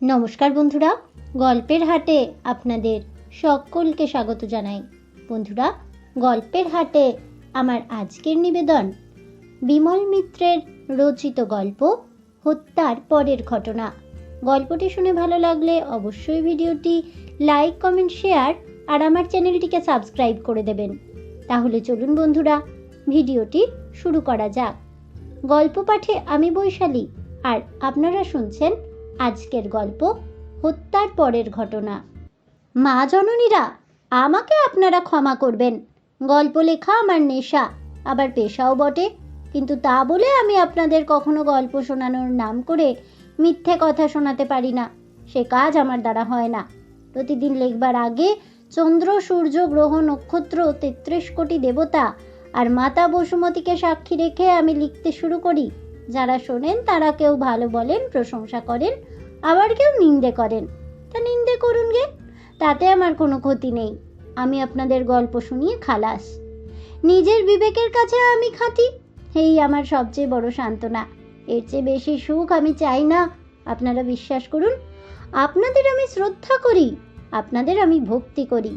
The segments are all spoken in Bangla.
নমস্কার বন্ধুরা, গল্পের হাটে আপনাদের সকলকে স্বাগত জানাই। বন্ধুরা, গল্পের হাটে আমার আজকের নিবেদন বিমল মিত্রের রচিত গল্প হত্যার পরের ঘটনা। গল্পটি শুনে ভালো লাগলে অবশ্যই ভিডিওটি লাইক, কমেন্ট, শেয়ার আর আমার চ্যানেলটিকে সাবস্ক্রাইব করে দেবেন। তাহলে চলুন বন্ধুরা, ভিডিওটি শুরু করা যাক। গল্প পাঠে আমি বৈশালী, আর আপনারা শুনছেন আজকের গল্প হত্যার পরের ঘটনা। মা জননীরা, আমাকে আপনারা ক্ষমা করবেন। গল্প লেখা আমার নেশা, আবার পেশাও বটে, কিন্তু তা বলে আমি আপনাদের কখনো গল্প শোনানোর নাম করে মিথ্যে কথা শোনাতে পারি না। সে কাজ আমার দ্বারা হয় না। প্রতিদিন লেখবার আগে চন্দ্র, সূর্য, গ্রহ, নক্ষত্র, ৩৩ কোটি দেবতা আর মাতা বসুমতীকে সাক্ষী রেখে আমি লিখতে শুরু করি। যারা শোনেন তারা কেউ ভালো বলেন, প্রশংসা করেন, আবার কেউ নিন্দে করেন। তা নিন্দে করুন গে, তাতে আমার কোনো ক্ষতি নেই। আমি আপনাদের গল্প শুনিয়ে খালাস। নিজের বিবেকের কাছে আমি খাঁটি, এই আমার সবচেয়ে বড় সান্ত্বনা। এর চেয়ে বেশি সুখ আমি চাই না। আপনারা বিশ্বাস করুন, আপনাদের আমি শ্রদ্ধা করি, আপনাদের আমি ভক্তি করি।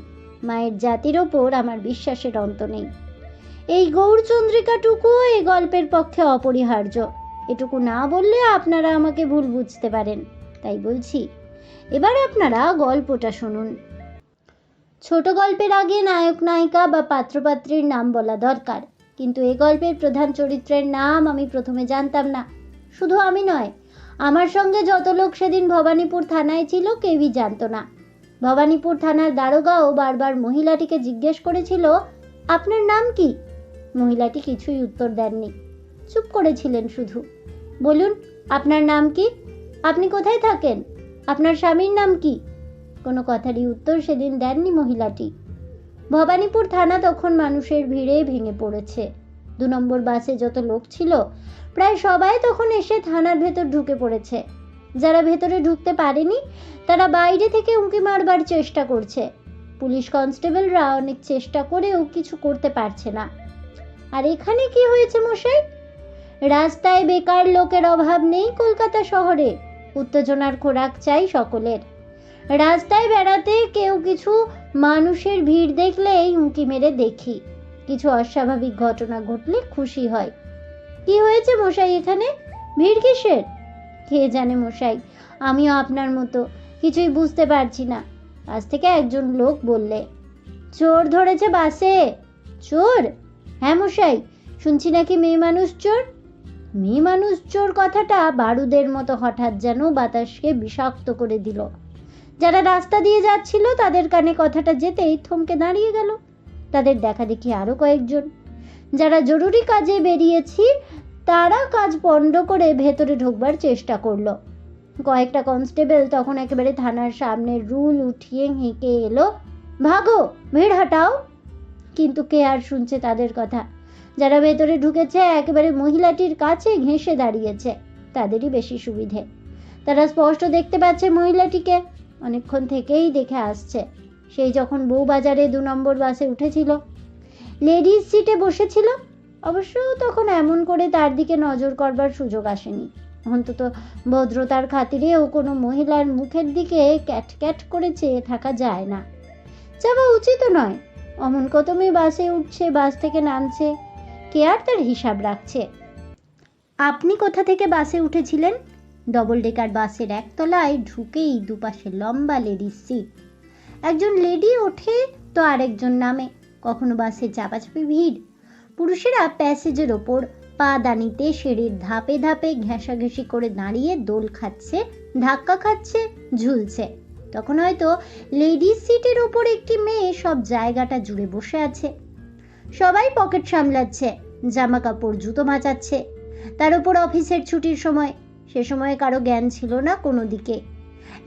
মায়ের জাতির ওপর আমার বিশ্বাসের অন্ত নেই। এই গৌরচন্দ্রিকাটুকু এই গল্পের পক্ষে অপরিহার্য। এটুকু না বললে আপনারা আমাকে ভুল বুঝতে পারেন, তাই বলছি। এবার আপনারা গল্পটা শুনুন। ছোট গল্পের আগে নায়ক, নায়িকা বা পাত্রপাত্রীর নাম বলা দরকার, কিন্তু এই গল্পের প্রধান চরিত্রের নাম আমি প্রথমে জানতাম না। শুধু আমি নয়, আমার সঙ্গে যত লোক সেদিন ভবানীপুর থানায় ছিল কেউই জানতো না। ভবানীপুর থানার দারোগাও বারবার মহিলাটিকে জিজ্ঞেস করেছিল, আপনার নাম কি? মহিলাটি কিছুই উত্তর দেননি, চুপ করেছিলেন শুধু। বলুন, আপনার নাম কি? আপনি কোথায় থাকেন? আপনার স্বামীর নাম কি? কোনো কথারই উত্তর সেদিন দেননি মহিলাটি। ভবানীপুর থানা তখন মানুষের ভিড়ে ভেঙে পড়েছে। ২ নম্বর বাসে যত লোক ছিল প্রায় সবাই তখন এসে থানার ভেতর ঢুকে পড়েছে। যারা ভেতরে ঢুকতে পারেনি তারা বাইরে থেকে উঁকি মারবার চেষ্টা করছে। পুলিশ কনস্টেবলরা অনেক চেষ্টা করেও কিছু করতে পারছে না। আর এখানে কি হয়েছে মশাই? রাস্তায় বেকার লোকের অভাব নেই কলকাতা শহরে। উত্তেজনার খোরাক চাই সকলের। রাস্তায় বেড়াতে কেউ কিছু মানুষের ভিড় দেখলেই উঁকি মেরে দেখি। কিছু অস্বাভাবিক ঘটনা ঘটলে খুশি হয়। কি হয়েছে মশাই এখানে? ভিড় কিসের? কে জানে মশাই, আমিও আপনার মতো কিছুই বুঝতে পারছি না। পাশ থেকে একজন লোক বললে, চোর ধরেছে বাসে। চোর? হ্যাঁ মশাই, শুনছি নাকি মেয়ে মানুষ চোর। মেয়ে মানুষ চোর কথাটা বারুদের মতো হঠাৎ যেন বাতাসকে বিষাক্ত করে দিল। যারা রাস্তা দিয়ে যাচ্ছিল তাদের কানে কথাটা যেতেই থমকে দাঁড়িয়ে গেল। তাদের দেখা দেখি আরো কয়েকজন। যারা জরুরি কাজে বেরিয়েছি তারা কাজ পণ্ড করে ভেতরে ঢোকবার চেষ্টা করলো। কয়েকটা কনস্টেবল তখন একেবারে থানার সামনের রুল উঠিয়ে হেঁকে এলো, ভাগো, ভিড় হাটাও। কিন্তু কে আর শুনছে তাদের কথা? যারা ভেতরে ঢুকেছে একেবারে মহিলাটির কাছে ঘেঁষে দাঁড়িয়েছে, তাদেরই বেশি সুবিধে। তারা স্পষ্ট দেখতে পাচ্ছে মহিলাটিকে, অনেকক্ষণ থেকেই দেখে আসছে। সেই যখন বউবাজারে ২ নম্বর বাসে উঠেছিল, লেডিস সিটে বসেছিল। অবশ্য তখন এমন করে তার দিকে নজর করবার সুযোগ আসেনি। অন্তত ভদ্রতার খাতিরেও কোনো মহিলার মুখের দিকে ক্যাট ক্যাট করে চেয়ে থাকা যায় না, যাওয়া উচিত নয়। অমন কত মেয়ে বাসে উঠছে, বাস থেকে নামছে, কে আর তার হিসাব রাখছে? আপনি কোথা থেকে বাসে উঠেছিলেন? ডবল ডেকার বাসের একতলায় ঢুকেই দুপাশে লম্বা লেডিস সিট। একজন লেডি ওঠে তো আরেকজন নামে। কখনো বাসে চাপাচাপি ভিড়। পুরুষেরা প্যাসেজের ওপর পা দানিতে সিঁড়ির ধাপে ধাপে ঘেঁষাঘেঁষি করে দাঁড়িয়ে দোল খাচ্ছে, ধাক্কা খাচ্ছে, ঝুলছে। তখন হয়তো লেডিস সিটের ওপর একটি মেয়ে সব জায়গাটা জুড়ে বসে আছে। সবাই পকেট সামলাচ্ছে, জামা কাপড় জুতো ভাঁচাচ্ছে। তার উপর অফিসের ছুটির সময়, সে সময়ে কারো জ্ঞান ছিল না কোনো দিকে।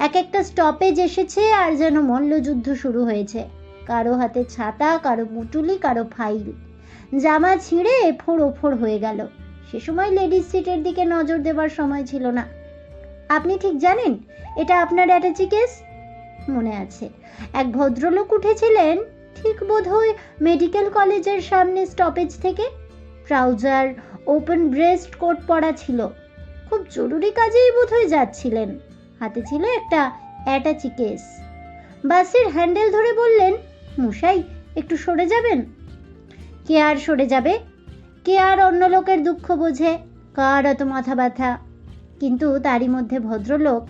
এক একটা স্টপেজ এসেছে আর যেন মল্লযুদ্ধ শুরু হয়েছে। কারো হাতে ছাতা, কারো পুটুলি, কারো ফাইল। জামা ছিঁড়ে এফোড় ওফোড় হয়ে গেল। সে সময় লেডিস সিটের দিকে নজর দেবার সময় ছিল না। আপনি ঠিক জানেন এটা আপনার অ্যাটাচি কেস? মনে আছে, এক ভদ্রলোক উঠেছিলেন ঠিক বোধহয় মেডিকেল কলেজের সামনে স্টপেজ থেকে। ট্রাউজার, ওপেন ব্রেস্ট কোট পরা ছিল। খুব জরুরি কাজেই বোধহয় যাচ্ছিলেন। হাতে ছিল একটা অ্যাটাচি কেস। বাসের হ্যান্ডেল ধরে বললেন, মশাই একটু সরে যাবেন। কে আর সরে যাবে? কে আর অন্য লোকের দুঃখ বোঝে? কার অত মাথা ব্যথা? কিন্তু তারই মধ্যে ভদ্রলোক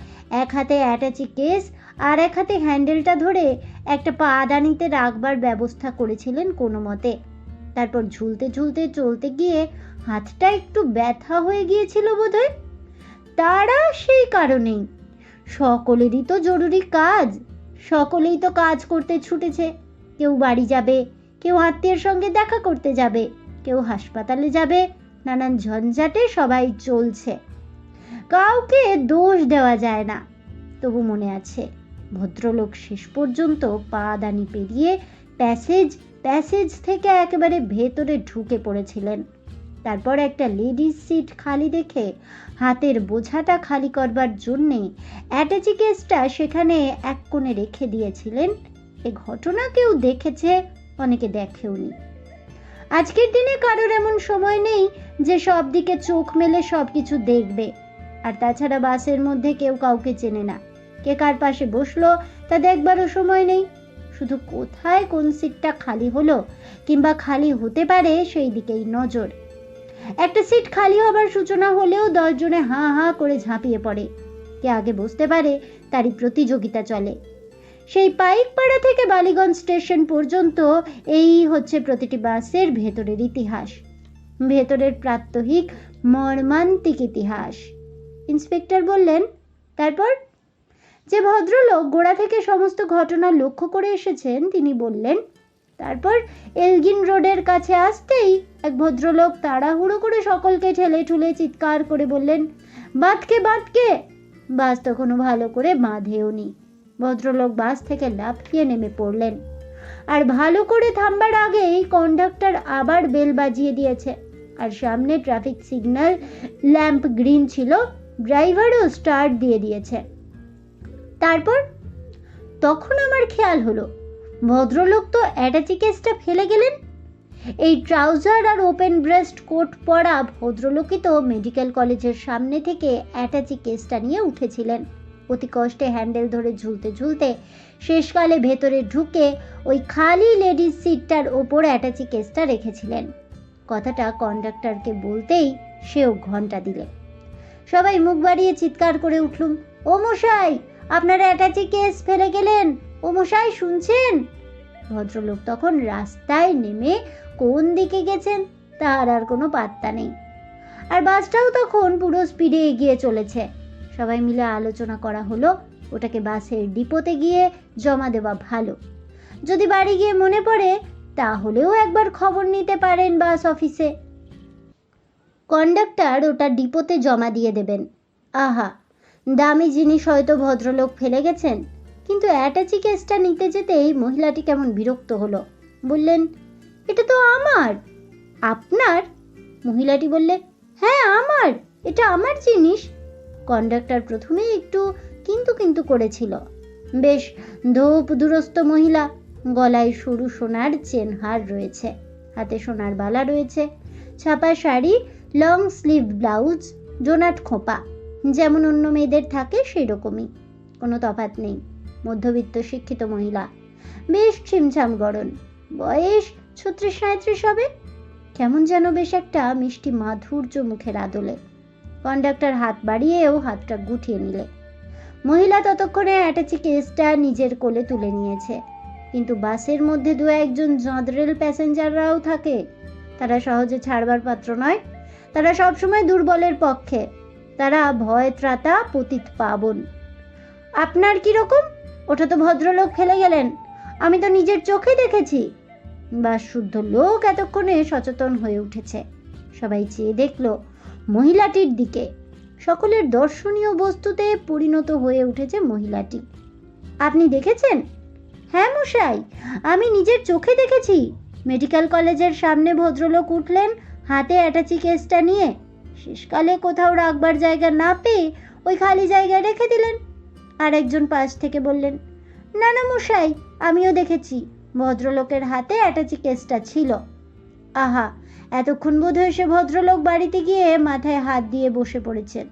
এক হাতে অ্যাটাচি কেস আর এক হাতে হ্যান্ডেলটা ধরে একটা পাদানিতে রাখবার ব্যবস্থা করেছিলেন কোনো মতে। তারপর ঝুলতে ঝুলতে চলতে গিয়ে হাতটা একটু ব্যথা হয়ে গিয়েছিল বোধহয়। তারা সেই কারণেই, সকলেরই তো জরুরি কাজ, সকলেই তো কাজ করতে ছুটেছে। কেউ বাড়ি যাবে, কেউ আত্মীয়ের সঙ্গে দেখা করতে যাবে, কেউ হাসপাতালে যাবে, নানান ঝঞ্ঝাটে সবাই চলছে। কাউকে দোষ দেওয়া যায় না। তবু মনে আছে, ভদ্রলোক শেষ পর্যন্ত পাদানি পেরিয়ে প্যাসেজ থেকে একেবারে ভেতরে ঢুকে পড়েছিলেন। তারপর একটা লেডিস সিট খালি দেখে হাতের বোঝাটা খালি করবার জন্যে অ্যাটাচি কেসটা সেখানে এক কোণে রেখে দিয়েছিলেন। এ ঘটনা কেউ দেখেছে, অনেকে দেখেওনি। আজকের দিনে কারোর এমন সময় নেই যে সব দিকে চোখ মেলে সব কিছু দেখবে। আর তাছাড়া বাসের মধ্যে কেউ কাউকে চেনে না, কে কার পাশে বসলো তা দেখবারও সময় নেই। শুধু কোথায় কোন সিটটা খালি হলো কিংবা খালি হতে পারে সেই দিকেই নজর। একটা সিট খালি হবার সূচনা হলেও 10 জনে হা হা করে ঝাঁপিয়ে পড়ে। কে আগে বসতে পারে তারই প্রতিযোগিতা চলে। সেই পাইকপাড়া থেকে বালিগঞ্জ স্টেশন পর্যন্ত এই হচ্ছে প্রতিটি বাসের ভেতরের ইতিহাস, ভেতরের প্রাত্যহিক মর্মান্তিক ইতিহাস। ইন্সপেক্টর বললেন, তারপর? যে ভদ্রলোক গোড়া থেকে সমস্ত ঘটনা লক্ষ্য করে এসেছেন তিনি বললেন, তারপর এলগিন রোডের কাছে আসতেই এক ভদ্রলোক তাড়াহুড়ো করে সকলকে ঠেলে ঠুলে চিৎকার করে বললেন, বাঁধকে বাঁধকে। বাস তখনও ভালো করে বাঁধেও নি। ভদ্রলোক বাস থেকে লাফিয়ে নেমে পড়লেন। আর ভালো করে থামবার আগেই কন্ডাক্টর আবার বেল বাজিয়ে দিয়েছে। আর সামনে ট্রাফিক সিগন্যাল ল্যাম্প গ্রিন ছিল, ড্রাইভারও স্টার্ট দিয়ে দিয়েছে। তারপর তখন আমার খেয়াল হলো, ভদ্রলোক তো অ্যাটাচি কেসটা ফেলে গেলেন। এই ট্রাউজার আর ওপেন ব্রেস্ট কোট পরা ভদ্রলোকই তো মেডিকেল কলেজের সামনে থেকে অ্যাটাচি কেসটা নিয়ে উঠেছিলেন। অতি কষ্টে হ্যান্ডেল ধরে ঝুলতে ঝুলতে শেষকালে ভেতরে ঢুকে ওই খালি লেডিস সিটটার ওপর অ্যাটাচি কেসটা রেখেছিলেন। কথাটা কন্ডাক্টরকে বলতেই সেও ঘন্টা দিলে। সবাই মুখ বাড়িয়ে চিৎকার করে উঠলুম, ও মশাই, আপনারা অ্যাটাচি কেস ফেলে গেলেন, ও মশাই শুনছেন? ভদ্রলোক তখন রাস্তায় নেমে কোন দিকে গেছেন তার আর কোনো পাত্তা নেই। আর বাসটাও তখন পুরো স্পিডে এগিয়ে চলেছে। সবাই মিলে আলোচনা করা হলো, ওটাকে বাসের ডিপোতে গিয়ে জমা দেওয়া ভালো। যদি বাড়ি গিয়ে মনে পড়ে তাহলেও একবার খবর নিতে পারেন বাস অফিসে। কন্ডাক্টর ওটা ডিপোতে জমা দিয়ে দেবেন। আহা, দামি জিনিস হয়তো ভদ্রলোক ফেলে গেছেন, কিন্তু অ্যাটাচি কেসটা নিতে যেতেই মহিলাটি কেমন বিরক্ত হলো। বললেন, এটা তো আমার। আপনার? মহিলাটি বললে, হ্যাঁ আমার, এটা আমার জিনিস। কন্ডাক্টর প্রথমে একটু কিন্তু করেছিল। বেশ ধূপ দুরস্ত মহিলা, গলায় সরু সোনার চেনহার রয়েছে, হাতে সোনার বালা রয়েছে, ছাপা sari, long sleeve blouse, donut খোঁপা, যেমন অন্য মেয়েদের থাকে সেই রকমই, কোনো তফাৎ নেই। মধ্যবিত্ত শিক্ষিত মহিলা, বেশ ছিমছাম গড়ন, বয়স 36-37 হবে। কেমন যেন বেশ একটা মিষ্টি মাধুর্য মুখের আদলে। কন্ডাক্টর হাত বাড়িয়েও হাতটা গুটিয়ে নিলে। মহিলা ততক্ষণে অ্যাটাচি কেসটা নিজের কোলে তুলে নিয়েছে। কিন্তু বাসের মধ্যে 2-1 জঁদরেল প্যাসেঞ্জাররাও থাকে, তারা সহজে ছাড়বার পাত্র নয়। তারা সবসময় দুর্বলের পক্ষে, তারা ভয় ত্রাতা পতিত পাবন। আপনার কিরকম? ওটা তো ভদ্রলোক ফেলে গেলেন, আমি তো নিজের চোখে দেখেছি। বাস শুদ্ধ লোক এতক্ষণে সচেতন হয়ে উঠেছে। সবাই চেয়ে দেখলো মহিলাটির দিকে। সকলের দর্শনীয় বস্তুতে পরিণত হয়ে উঠেছে মহিলাটি। আপনি দেখেছেন? হ্যাঁ মশাই, আমি নিজের চোখে দেখেছি। মেডিকেল কলেজের সামনে ভদ্রলোক উঠলেন হাতে অ্যাটাচি কেসটা নিয়ে। শেষকালে কোথাও রাখবার জায়গা না পেয়ে ওই খালি জায়গায় রেখে দিলেন। আর একজন পাশ থেকে বললেন, না না মশাই, আমিও দেখেছি, ভদ্রলোকের হাতে অ্যাটাচি কেসটা ছিল। আহা, এতক্ষণ বোধহয় সে ভদ্রলোক বাড়িতে গিয়ে মাথায় হাত দিয়ে বসে পড়েছেন।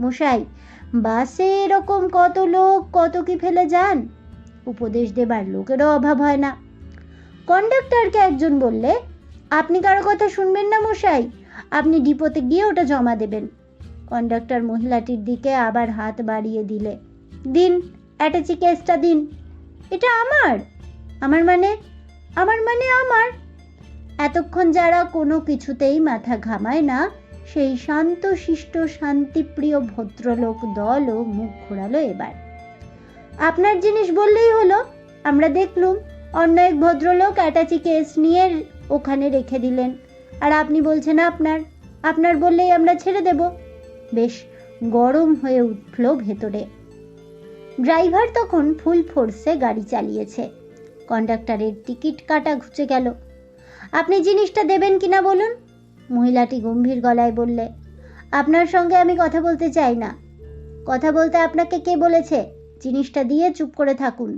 মশাই, বাসে এরকম কত লোক কত কি ফেলে যান, উপদেশ দেবার লোকেরও অভাব হয় না। কন্ডাক্টরকে একজন বললে, আপনি কারো কথা শুনবেন না মশাই, আপনি ডিপোতে গিয়ে ওটা জমা দেবেন। কন্ডাক্টর মহিলাটির দিকে আবার হাত বাড়িয়ে দিলে, দিন, অ্যাটাচি কেসটা দিন। এটা আমার আমার মানে আমার। এতক্ষণ যারা কোনো কিছুতেই মাথা ঘামায় না, সেই শান্তশিষ্ট শান্তিপ্রিয় ভদ্রলোক দলও মুখ ঘোরালো এবার। আপনার জিনিস বললেই হলো, আমরা দেখলুম অন্য এক ভদ্রলোক অ্যাটাচি কেস নিয়ে ওখানে রেখে দিলেন, আর আপনি বলছেন আপনার বললেই আমরা ছেড়ে দেব। বেশ গরম হয়ে উঠল ভেতরে। ড্রাইভার তখন ফুল ফোর্সে গাড়ি চালিয়েছে। কন্ডাক্টরের টিকিট কাটা ঘুচে গেল। আপনি জিনিসটা দেবেন কিনা বলুন, মহিলাটি গম্ভীর গলায় বললে। আপনার সঙ্গে আমি কথা বলতে চাই না। কথা বলতে আপনাকে কে বলেছে? জিনিসটা দিয়ে চুপ করে থাকুন।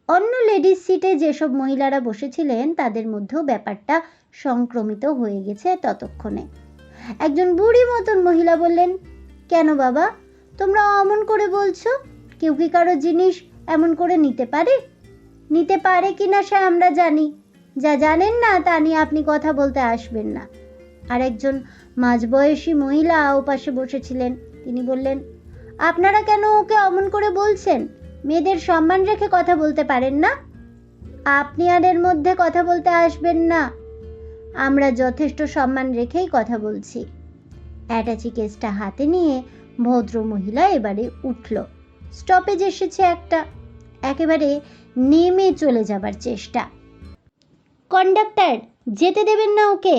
অন্য লেডিস সিটে যেসব মহিলারা বসেছিলেন তাদের মধ্যেও ব্যাপারটা সংক্রমিত হয়ে গেছে ততক্ষণে। একজন বুড়ি মতন মহিলা বললেন, কেন বাবা, তোমরা অমন করে বলছো? কেউ কি কারো জিনিস এমন করে নিতে পারে কিনা সে আমরা জানি, যা জানেন না তা নিয়ে আপনি কথা বলতে আসবেন না। আর একজন মাঝবয়সী মহিলা ওপাশে বসেছিলেন, তিনি বললেন, আপনারা কেন ওকে অমন করে বলছেন? মেয়েদের সম্মান রেখে কথা বলতে পারেন না? আপনি আর এর মধ্যে কথা বলতে আসবেন না। আমরা যথেষ্ট সম্মান রেখেই কথা বলছি। অ্যাটাচি কেসটা হাতে নিয়ে ভদ্র মহিলা এবারে উঠল। স্টপেজ এসেছে একটা, একেবারে নেমে চলে যাবার চেষ্টা। কন্ডাক্টর, যেতে দেবেন না ওকে।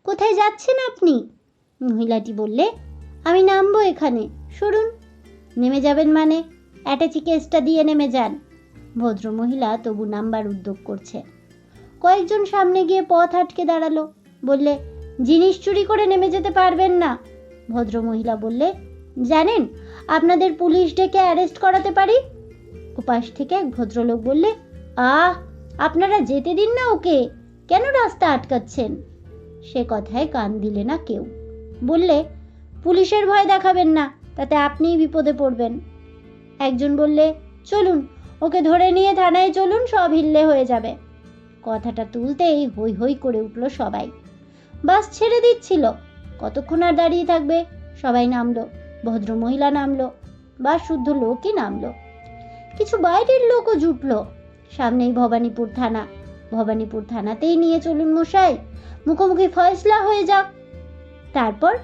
কোথায় যাচ্ছেন আপনি? মহিলাটি বললে, আমি নামবো এখানে, সরুন। নেমে যাবেন মানে? অ্যাটাচি কেসটা দিয়ে নেমে যান। ভদ্র মহিলা তবু নামবার উদ্যোগ করছে। কয়েকজন সামনে গিয়ে পথ আটকে দাঁড়ালো, বললে, জিনিস চুরি করে নেমে যেতে পারবেন না। ভদ্র মহিলা বললে, জানেন আপনাদের পুলিশ ডেকে অ্যারেস্ট করাতে পারি। ওপাশ থেকে এক ভদ্রলোক বললে, আপনারা যেতে দিন না ওকে, কেন রাস্তা আটকাচ্ছেন? সে কথায় কান দিলে না কেউ। বললে, পুলিশের ভয় দেখাবেন না, তাতে আপনিই বিপদে পড়বেন। একজন বললে, চলুন ওকে ধরে নিয়ে থানায় চলুন, সব হিল্লে হয়ে যাবে। কথাটা তুলতেই হই হই করে উঠল সবাই। বাস ছেড়ে দিচ্ছিল, কতক্ষণ আর দাঁড়িয়ে থাকবে? সবাই নামলো, ভদ্র মহিলা নামলো, বাস শুদ্ধ লোকই নামলো। কিছু বাইরের লোকও জুটলো। সামনেই ভবানীপুর থানা। ভবানীপুর থানাতেই নিয়ে চলুন মশাই, মুখোমুখি ফয়সলা হয়ে যাক। তারপর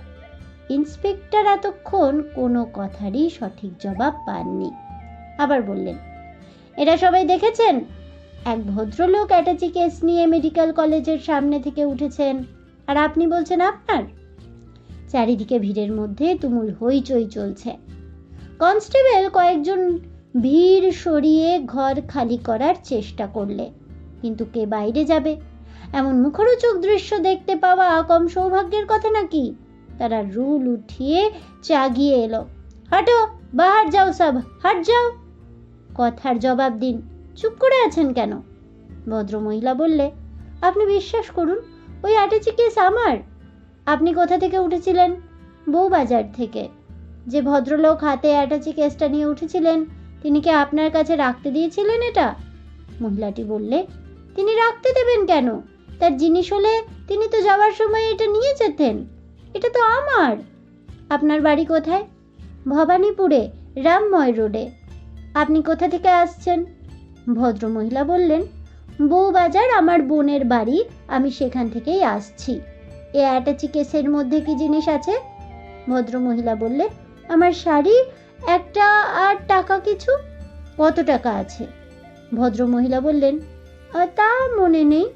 ইন্সপেক্টর এতক্ষণ কোনো কথারই সঠিক জবাব পাননি। আবার বললেন, এরা সবাই দেখেছেন এক ভদ্রলোক অ্যাটাচি কেস নিয়ে মেডিকেল কলেজের সামনে থেকে উঠেছেন, আর আপনি বলছেন আপনার। চারিদিকে ভিড়ের মধ্যে তুমুল হইচই চলছে। কনস্টেবল কয়েকজন ভিড় সরিয়ে ঘর খালি করার চেষ্টা করলে, কিন্তু কে বাইরে যাবে? এমন মুখরোচক দৃশ্য দেখতে পাওয়া কম সৌভাগ্যের কথা নাকি? তারা রুল উঠিয়ে চাগিয়ে এলো, হাঁটো, বাহার যাও, সব হাট যাও। কথার জবাব দিন, চুপ করে আছেন কেন? ভদ্রমহিলা বললে, আপনি বিশ্বাস করুন, ওই অ্যাটাচি কেস আমার। আপনি কোথা থেকে উঠেছিলেন? বউবাজার থেকে। যে ভদ্রলোক হাতে অ্যাটাচি কেসটা নিয়ে উঠেছিলেন, তিনি কি আপনার কাছে রাখতে দিয়েছিলেন এটা? মহিলাটি বললে, তিনি রাখতে দেবেন কেন? তার জিনিস হলে তিনি তো যাওয়ার সময় এটা নিয়ে যেতেন। এটা তো আমার। আপনার বাড়ি কোথায়? ভবানীপুরে, রামময় রোডে। আপনি কোথা থেকে আসছেন? ভদ্রমহিলা বললেন, বউবাজার আমার বোনের বাড়ি, আমি সেখান থেকেই আসছি। এ অ্যাটাচি কেসের মধ্যে কি জিনিস আছে? ভদ্রমহিলা বললে, আমার শাড়ি একটা, আর টাকা কিছু। কত টাকা আছে? ভদ্রমহিলা বললেন, তা মনে নেই,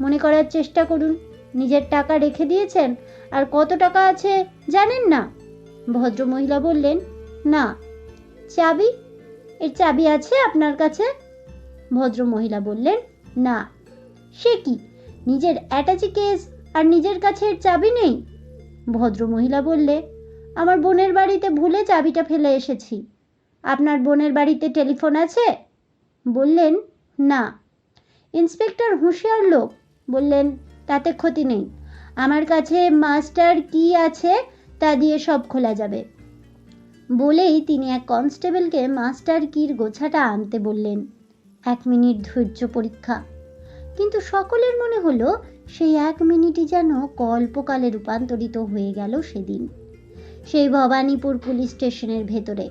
মনে করার চেষ্টা করুন। নিজের টাকা রেখে দিয়েছেন, আর কত টাকা আছে জানেন না? ভদ্রমহিলা বললেন, না। চাবি? এর চাবি আছে আপনার কাছে? ভদ্রমহিলা বললেন, না। সে কি, নিজের অ্যাটাচি কেস আর নিজের কাছে এর চাবি নেই? ভদ্রমহিলা বললে, আমার বোনের বাড়িতে ভুলে চাবিটা ফেলে এসেছি। আপনার বোনের বাড়িতে টেলিফোন আছে? বললেন, না। ইন্সপেক্টর হুঁশিয়ার লোক, বললেন, তাতে ক্ষতি নেই, আমার কাছে মাস্টার কি আছে, তা দিয়ে সব খোলা যাবে। বলেই তিনি এক কনস্টেবলকে মাস্টার কির গোছাটা আনতে বললেন। 1 মিনিট ধৈর্য পরীক্ষা। কিন্তু সকলের মনে হলো সেই 1 মিনিটই যেন কল্পকালে রূপান্তরিত হয়ে গেল সেদিন, সেই ভবানীপুর পুলিশ স্টেশনের ভেতরে।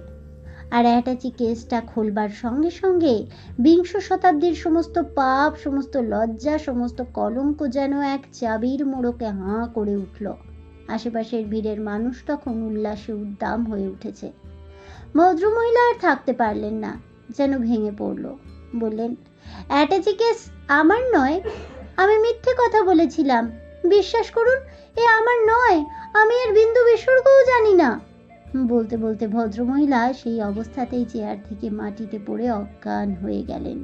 আর অ্যাটাচি কেসটা খোলবার সঙ্গে সঙ্গে বিংশ শতাব্দীর সমস্ত পাপ, সমস্ত লজ্জা, সমস্ত কলঙ্ক যেন এক চাবির মোড়কে হাঁ করে উঠল। আশেপাশের ভিড়ের মানুষ তখন উল্লাসে উদ্দাম হয়ে উঠেছে। ভদ্রমহিলা আর থাকতে পারলেন না, যেন ভেঙে পড়ল। বললেন, অ্যাটাচি কেস আমার নয়, আমি মিথ্যে কথা বলেছিলাম, বিশ্বাস করুন এ আমার নয়, আমি এর বিন্দু বিসর্গও জানি না। বলতে বলতে ভদ্রমহিলা সেই অবস্থাতেই চেয়ার থেকে মাটিতে পড়ে অজ্ঞান হয়ে গেলেন।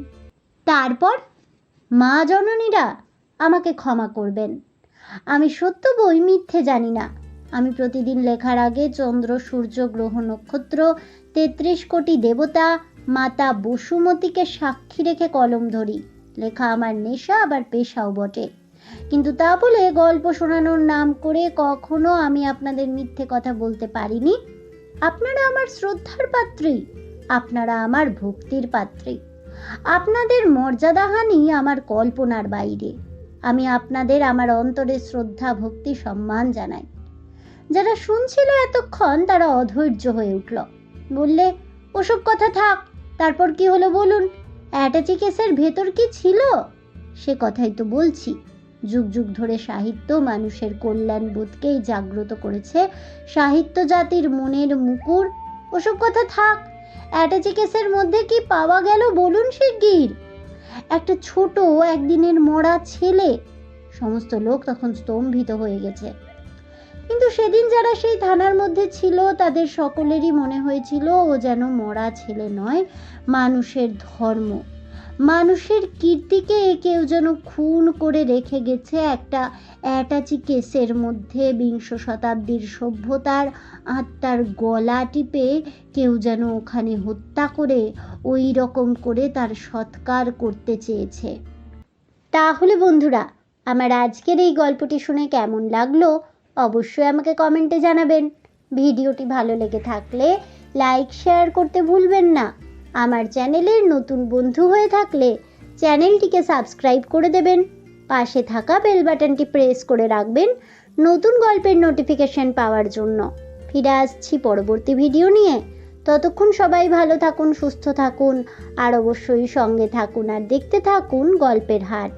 তারপর মা জননীরা আমাকে ক্ষমা করবেন, আমি সত্য বই মিথ্যে জানি না। আমি প্রতিদিন লেখার আগে চন্দ্র, সূর্য, গ্রহ, নক্ষত্র, 33 কোটি দেবতা, মাতা বসুমতীকে সাক্ষী রেখে কলম ধরি। লেখা আমার নেশা, আবার পেশাও বটে। কিন্তু তা বলে গল্প শোনানোর নাম করে কখনো আমি আপনাদের মিথ্যে কথা বলতে পারিনি। আপনারা আমার শ্রদ্ধার পাত্রী, আপনারা আমার ভক্তির পাত্রী। আপনাদের মর্যাদাহানি আমার কল্পনার বাইরে। আমি আপনাদের আমার অন্তরে শ্রদ্ধা, ভক্তি, সম্মান জানাই। যারা শুনছিল এতক্ষণ তারা অধৈর্য হয়ে উঠল। বললে, ওসব কথা থাক, তারপর কি হলো বলুন। অ্যাটাচি কেসের ভেতর কি ছিল? সে কথাই তো বলছি। যুগ যুগ ধরে সাহিত্য মানুষের কল্যাণ বোধকেই জাগ্রত করেছে, সাহিত্য জাতির মনের মুকুর। ওসব কথা থাক, অ্যাটাচি কেসের মধ্যে কি পাওয়া গেল বলুন শিগগির। একটা ছোট একদিনের মরা ছেলে। সমস্ত লোক তখন স্তম্ভিত হয়ে গেছে। কিন্তু সেদিন যারা সেই থানার মধ্যে ছিল তাদের সকলেরই মনে হয়েছিল ও যেন মরা ছেলে নয়, মানুষের ধর্ম, মানুষের কীর্তিকে কেউ যেন খুন করে রেখে গেছে একটা অ্যাটাচি কেসের মধ্যে। বিংশ শতাব্দীর সভ্যতার আত্মার গলা টিপে কেউ যেন ওখানে হত্যা করে ওই রকম করে তার সৎকার করতে চেয়েছে। তাহলে বন্ধুরা, আমার আজকের এই গল্পটি শুনে কেমন লাগলো অবশ্যই আমাকে কমেন্টে জানাবেন। ভিডিওটি ভালো লেগে থাকলে লাইক, শেয়ার করতে ভুলবেন না। আমার চ্যানেলের নতুন বন্ধু হয়ে থাকলে চ্যানেলটিকে সাবস্ক্রাইব করে দেবেন। পাশে থাকা বেল বাটনটি প্রেস করে রাখবেন নতুন গল্পের নোটিফিকেশন পাওয়ার জন্য। ফিরে আসছি পরবর্তী ভিডিও নিয়ে। ততক্ষণ সবাই ভালো থাকুন, সুস্থ থাকুন, আর অবশ্যই সঙ্গে থাকুন আর দেখতে থাকুন গল্পের হাট।